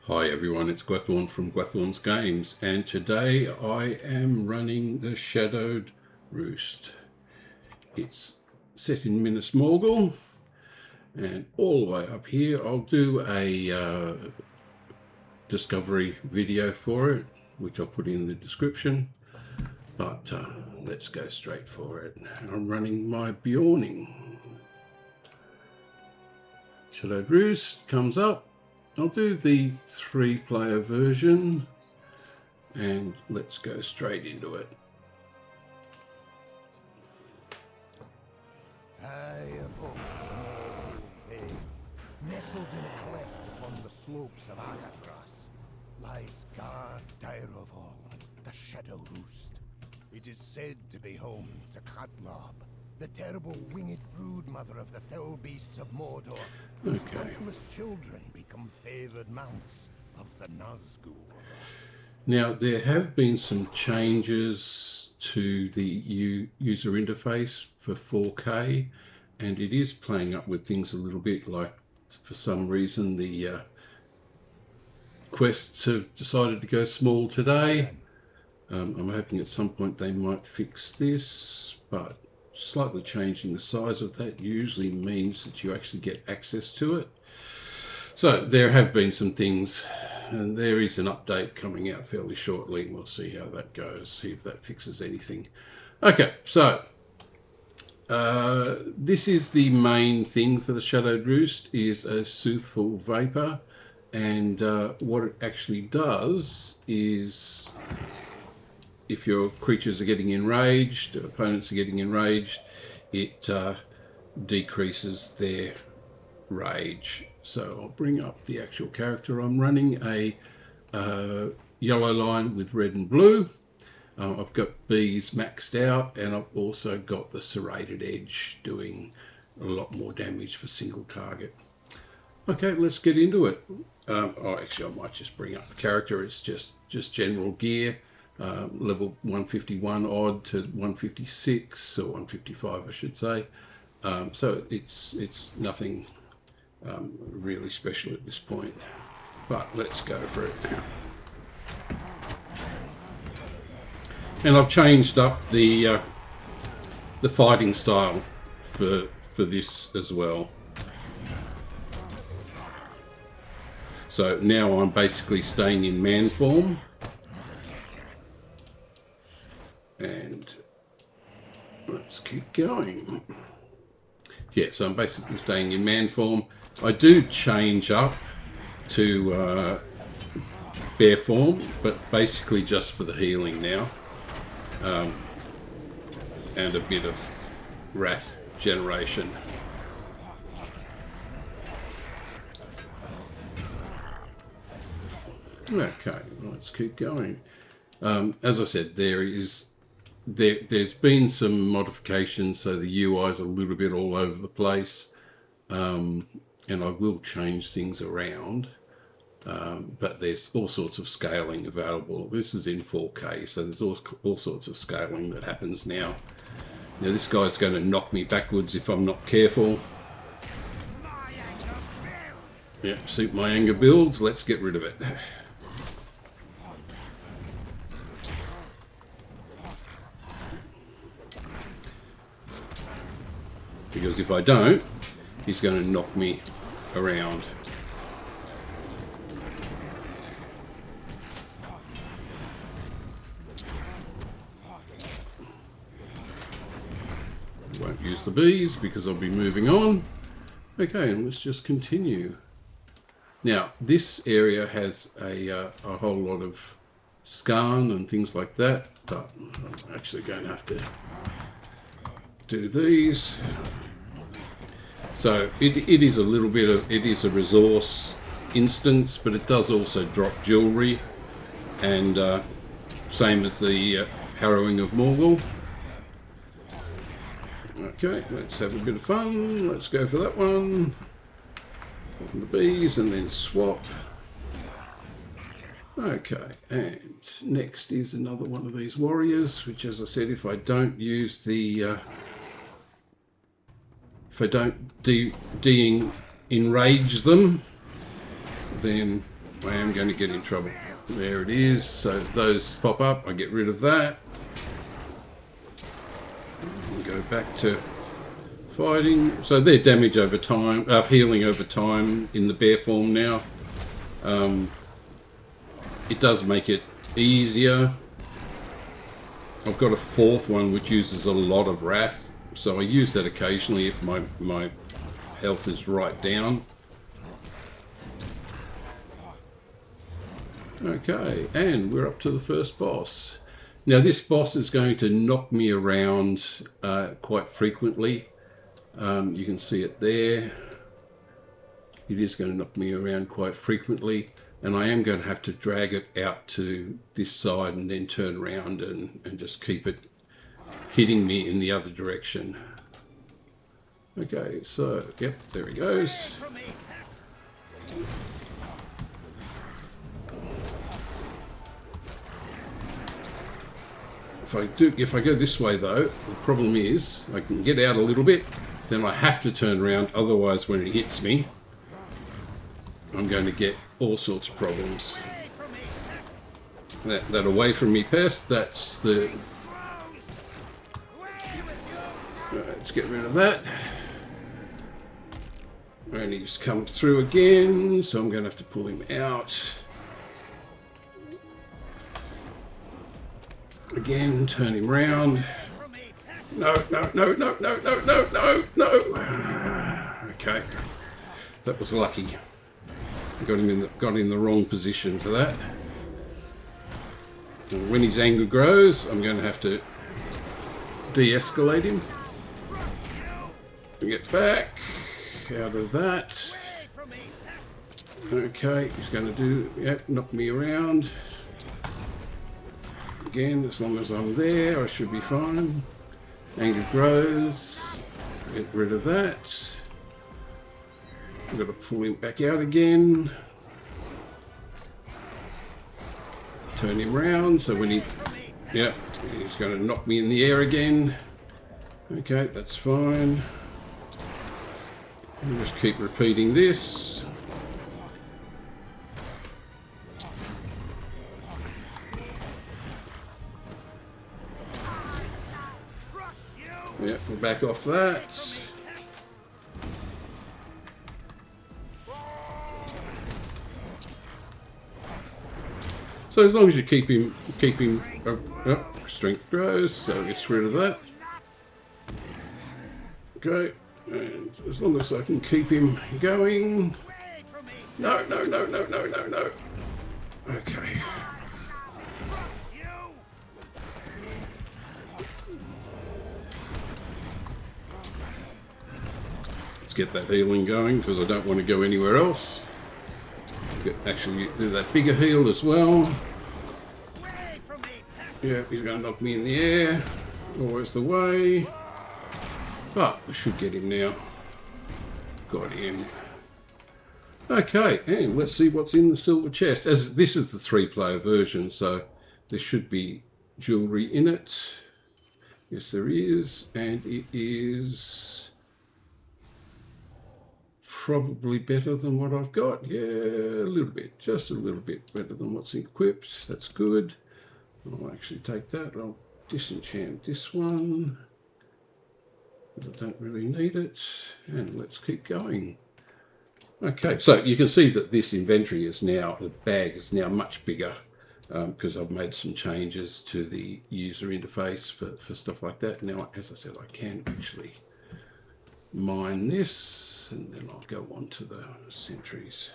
Hi everyone, it's Gwethorn from Gwethorn's Games, and today I am running the Shadowed Roost. It's set in Minas Morgul, and all the way up here I'll do a discovery video for it, which I'll put in the description, but let's go straight for it. I'm running my Beorning. Shadowed Roost comes up. I'll do the 3-player version, and let's go straight into it. Nestled in a cleft upon the slopes of Agathras lies Gar Dairovol, the Shadowed Roost. It is said to be home to Khatlob, the terrible winged broodmother of the fell beasts of Mordor, whose countless children become favoured mounts of the Nazgul. Now, there have been some changes to the user interface for 4K, and it is playing up with things a little bit. Like, for some reason, the quests have decided to go small today. I'm hoping at some point they might fix this, but slightly changing the size of that usually means that you actually get access to it. So there have been some things, and there is an update coming out fairly shortly, and we'll see how that goes, see if that fixes anything. Okay, so this is the main thing for the Shadowed Roost, is a soothful vapor, and what it actually does is, if your creatures are getting enraged, opponents are getting enraged, it decreases their rage. So I'll bring up the actual character. I'm running a yellow line with red and blue. I've got bees maxed out, and I've also got the serrated edge doing a lot more damage for single target. Okay, let's get into it. Actually, I might just bring up the character. It's just general gear. Level 151 odd to 156, or 155 I should say. So it's nothing really special at this point, but let's go for it now. And I've changed up the fighting style for this as well. So now I'm basically staying in man form. And let's keep going. Yeah, so I'm basically staying in man form. I do change up to bear form, but basically just for the healing now. And a bit of wrath generation. Okay, let's keep going. As I said, there's been some modifications, so the UI is a little bit all over the place, and I will change things around, but there's all sorts of scaling available. This is in 4K, so there's all sorts of scaling that happens now. Now this guy's going to knock me backwards if I'm not careful. Yeah, suit my anger builds. Let's get rid of it. Because if I don't, he's going to knock me around. Won't use the bees because I'll be moving on. Okay, and let's just continue. Now, this area has a whole lot of skarn and things like that, but I'm actually going to have to do these. So it is a little bit of, it is a resource instance, but it does also drop jewelry, and same as the Harrowing of Morgul. Okay, let's have a bit of fun. Let's go for that one. Open the bees and then swap. Okay, and next is another one of these warriors, which, as I said, if I don't use the if I don't de-enrage them, then I am going to get in trouble. There it is. So those pop up. I get rid of that. And go back to fighting. So they're damage over time, healing over time in the bear form now. It does make it easier. I've got a fourth one which uses a lot of wrath, so I use that occasionally if my health is right down. Okay, and we're up to the first boss. Now this boss is going to knock me around quite frequently. You can see it there. It is going to knock me around quite frequently, and I am going to have to drag it out to this side and then turn around and just keep it hitting me in the other direction. Okay, so, yep, there he goes. If I go this way though, the problem is I can get out a little bit, then I have to turn around, otherwise when it hits me, I'm going to get all sorts of problems. That away from me pest, that's the... Let's get rid of that. And he's come through again, so I'm going to have to pull him out. Again, turn him round. No, no, no, no, no, no, no, no, no. Okay, that was lucky. Got in the wrong position for that. And when his anger grows, I'm going to have to de-escalate him. Get back out of that. Okay, he's going to do, yep, knock me around. Again, as long as I'm there, I should be fine. Anger grows. Get rid of that. I've got to pull him back out again. Turn him round, so when he... Yep, he's going to knock me in the air again. Okay, that's fine. I'll just keep repeating this. Yep, we'll back off that. So as long as you keep him, strength grows, so get rid of that. Okay, and as long as I can keep him going. No, no, no, no, no, no, no. Okay. Let's get that healing going because I don't want to go anywhere else. Actually do that bigger heal as well. Yeah, he's going to knock me in the air. Always the way. But we should get him now. Got him. Okay, and let's see what's in the silver chest. As this is the 3-player version, so there should be jewelry in it. Yes, there is, and it is probably better than what I've got. Yeah, a little bit, just a little bit better than what's equipped. That's good. I'll actually take that. I'll disenchant this one. I don't really need it. And let's keep going. Okay, so you can see that this inventory is now, the bag is now much bigger because I've made some changes to the user interface for stuff like that. Now, as I said, I can actually mine this, and then I'll go on to the sentries.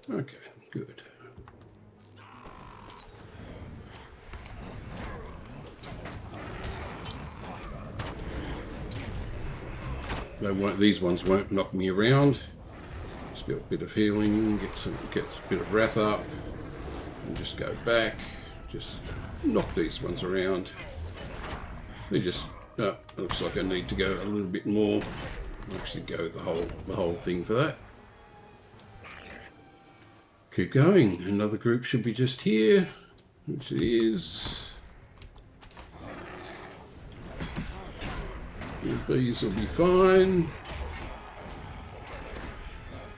Okay, good. These ones won't knock me around. Just get a bit of healing, get a bit of wrath up, and just go back. Just knock these ones around. They just looks like I need to go a little bit more. I'll actually go the whole thing for that. Keep going. Another group should be just here, which it is. The bees will be fine.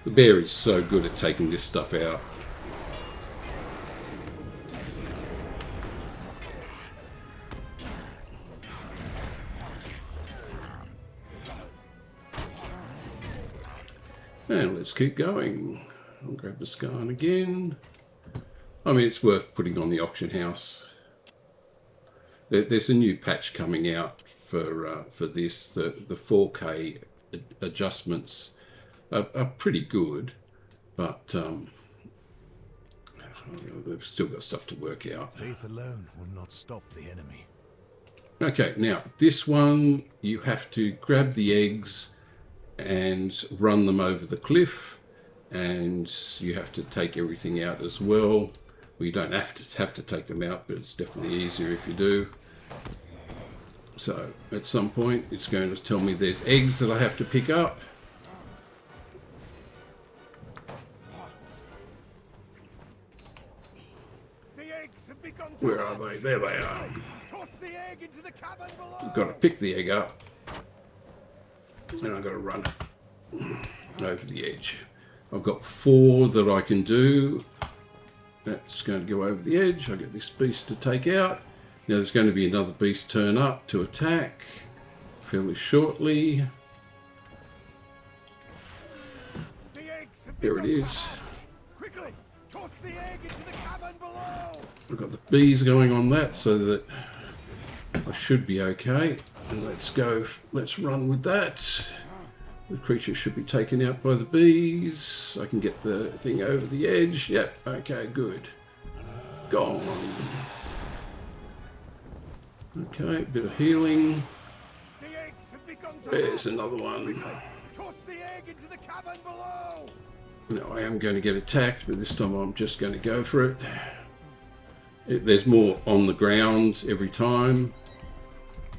The bear is so good at taking this stuff out. And let's keep going. I'll grab the scarn again. I mean, it's worth putting on the auction house. There's a new patch coming out for this. The 4K adjustments are pretty good, but they've still got stuff to work out. Faith alone will not stop the enemy. Okay, now this one you have to grab the eggs and run them over the cliff, and you have to take everything out as well. Well, you don't have to take them out, but it's definitely easier if you do. So at some point it's going to tell me there's eggs that I have to pick up. The eggs have begun to Where are they? There they are. toss the egg into the cavern below. I've got to pick the egg up, and I've got to run it over the edge. I've got 4 that I can do. That's going to go over the edge. I get this beast to take out. Now there's going to be another beast turn up to attack fairly shortly. There it is. Quickly, toss the egg into the cavern below. I've got the bees going on that, so that I should be okay. And let's go. Let's run with that. The creature should be taken out by the bees. I can get the thing over the edge. Yep. Okay. Good. Gone. Okay. Bit of healing. The eggs have begun to There's another one. toss the egg into the cavern below. Now I am going to get attacked, but this time I'm just going to go for it. There's more on the ground every time.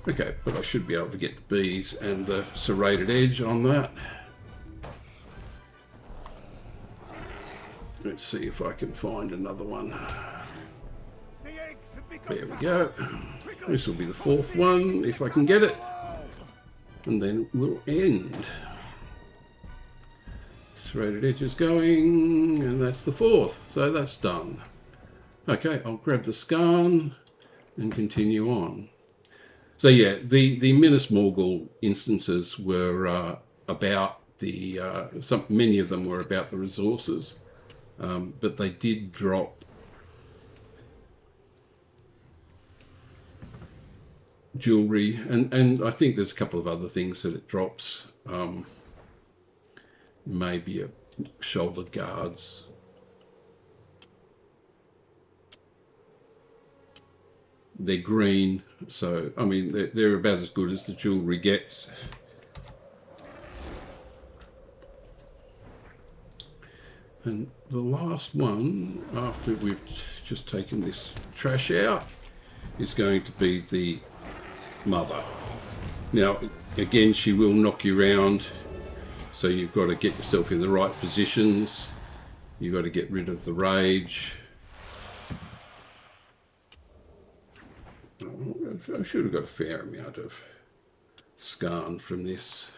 Okay, but I should be able to get the bees and the serrated edge on that. Let's see if I can find another one. There we go. This will be the 4th one, if I can get it. And then we'll end. Serrated edge is going, and that's the 4th, so that's done. Okay, I'll grab the scarn and continue on. So yeah, the Minas Morgul instances were about the many of them were about the resources, but they did drop jewelry, and I think there's a couple of other things that it drops. Maybe a shoulder guards. They're green, so I mean they're about as good as the jewelry gets. And the last one, after we've just taken this trash out, is going to be the mother. Now again, she will knock you around, so you've got to get yourself in the right positions. You've got to get rid of the rage. I should have got a fair amount of scarn from this.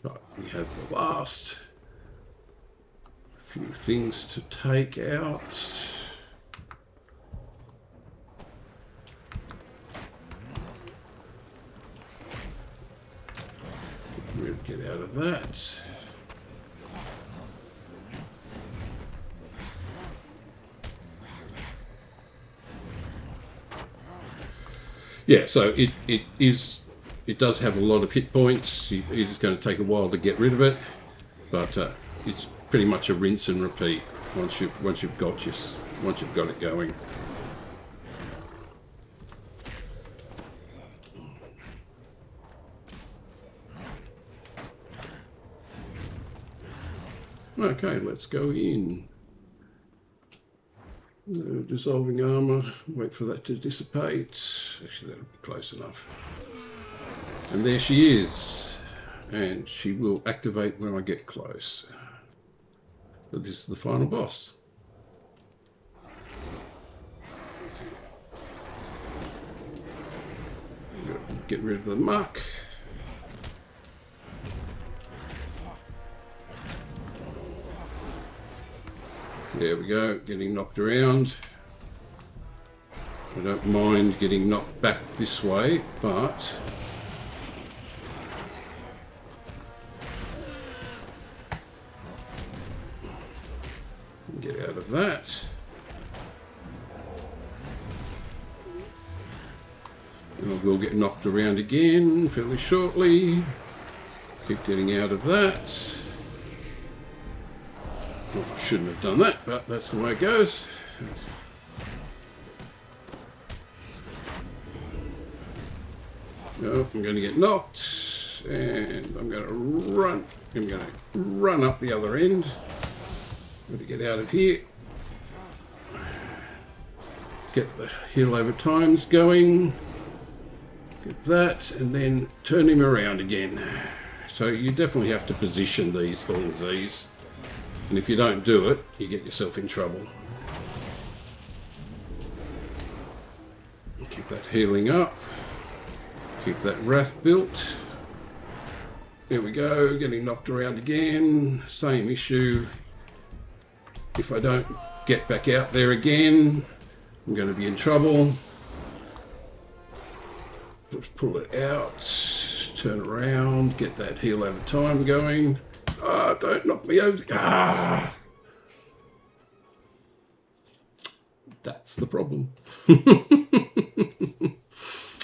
But we have the last few things to take out. We'll get out of that. Yeah, so it does have a lot of hit points. It is going to take a while to get rid of it, but it's pretty much a rinse and repeat once you've got it going. Okay, let's go in. Dissolving armor, wait for that to dissipate. Actually, that'll be close enough. And there she is. And she will activate when I get close. But this is the final boss. Get rid of the muck. There we go, getting knocked around. I don't mind getting knocked back this way, but get out of that. And I will get knocked around again fairly shortly. Keep getting out of that. Well, I shouldn't have done that, but that's the way it goes. Oh, I'm going to get knocked, and I'm going to run. I'm going to run up the other end. Got to get out of here. Get the heal over times going. Get that, and then turn him around again. So you definitely have to position all of these. And if you don't do it, you get yourself in trouble. Keep that healing up. Keep that wrath built. Here we go, getting knocked around again. Same issue. If I don't get back out there again, I'm going to be in trouble. Just pull it out, turn around, get that heal over time going. Ah, don't knock me over. That's the problem.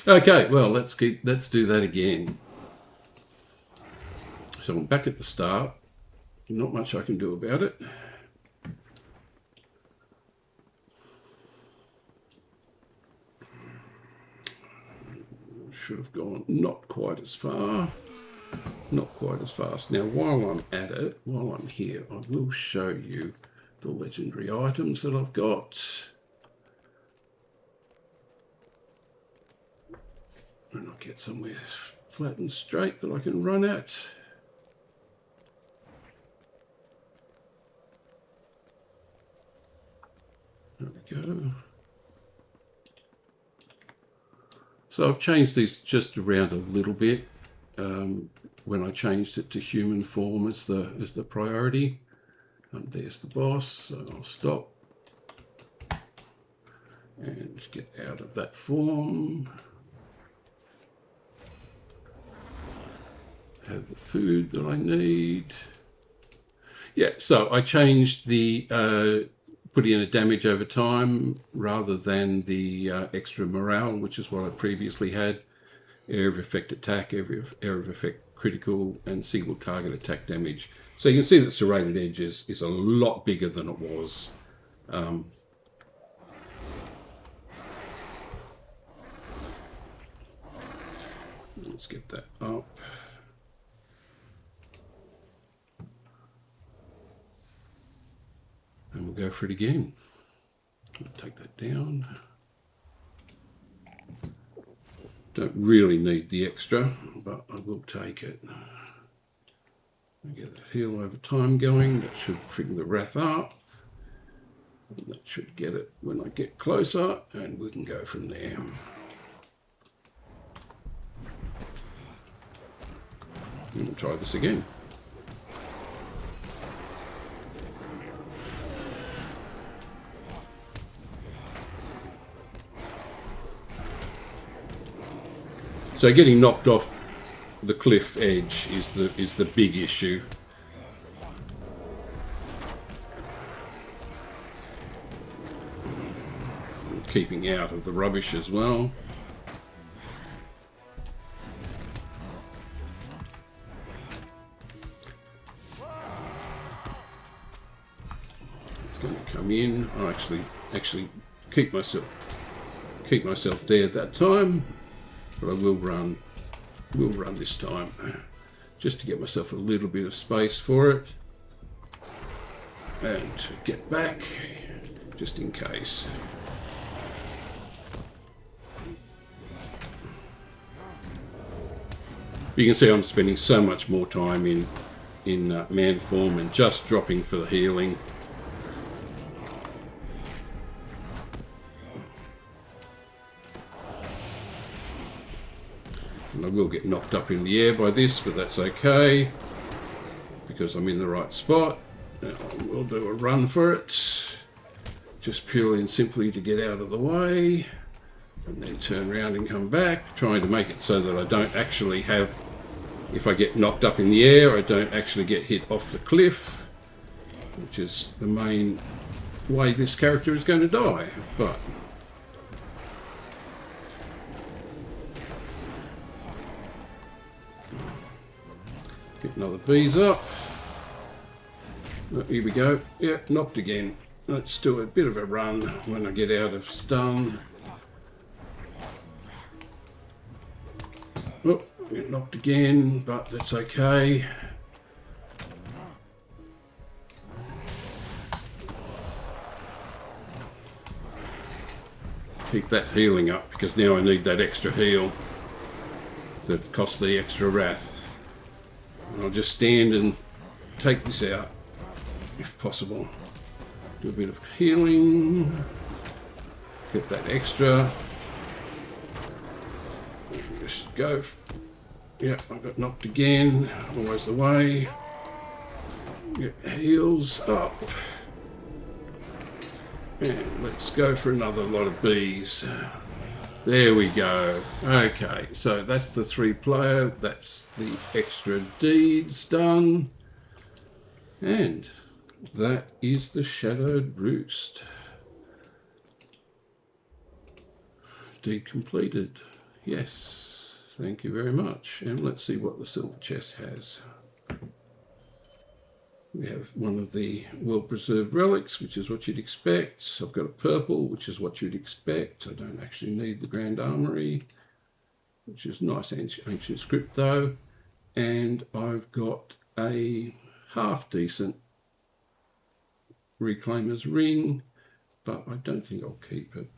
Okay, well, let's do that again. So I'm back at the start. Not much I can do about it. Should have gone not quite as far. Not quite as fast. Now, while I'm at it, while I'm here, I will show you the legendary items that I've got. And I'll get somewhere flat and straight that I can run at. There we go. So I've changed these just around a little bit when I changed it to human form as the priority. There's the boss, so I'll stop and get out of that form. Have the food that I need. Yeah, so I changed the put in a damage over time rather than the extra morale, which is what I previously had. Area of effect attack, area of effect critical, and single target attack damage. So you can see that Serrated Edge is a lot bigger than it was. Let's get that up. And we'll go for it again. I'll take that down. Don't really need the extra, but I will take it. And get that heal over time going. That should bring the wrath up. And that should get it when I get closer, and we can go from there. And we'll try this again. So getting knocked off the cliff edge is the big issue. And keeping out of the rubbish as well. It's going to come in. I actually keep myself there that time. But I will run this time, just to get myself a little bit of space for it, and to get back, just in case. You can see I'm spending so much more time in man form and just dropping for the healing. And I will get knocked up in the air by this, but that's okay, because I'm in the right spot. Now, we'll do a run for it, just purely and simply to get out of the way, and then turn around and come back, trying to make it so that I don't actually have, if I get knocked up in the air, I don't actually get hit off the cliff, which is the main way this character is going to die. But get another bees up. Oh, here we go. Yeah, knocked again. Let's do a bit of a run when I get out of stun. Oh, get knocked again, but that's okay. Keep that healing up, because now I need that extra heal that costs the extra wrath. And I'll just stand and take this out if possible. Do a bit of healing, get that extra. Just go. Yeah, I got knocked again. Always the way. Get heals up. And let's go for another lot of bees. There we go. Okay, so that's the 3-player. That's the extra deeds done. And that is the Shadowed Roost. Deed completed. Yes, thank you very much. And let's see what the silver chest has. We have one of the well-preserved relics, which is what you'd expect. I've got a purple, which is what you'd expect. I don't actually need the Grand Armory, which is nice ancient script though. And I've got a half-decent Reclaimer's Ring, but I don't think I'll keep it.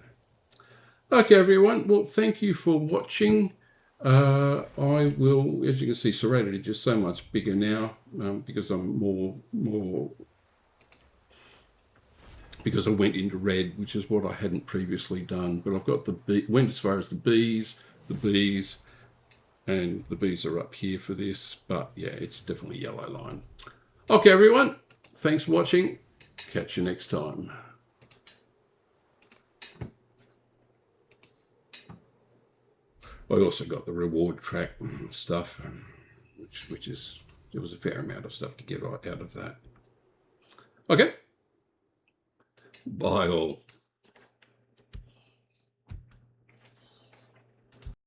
Okay, everyone. Well, thank you for watching. I will, as you can see, Serenity just so much bigger now because I'm because I went into red, which is what I hadn't previously done. But I've got went as far as the bees, and the bees are up here for this. But yeah, it's definitely yellow line. Okay, everyone. Thanks for watching. Catch you next time. I also got the reward track stuff, which is, there was a fair amount of stuff to get out of that. Okay. Bye all.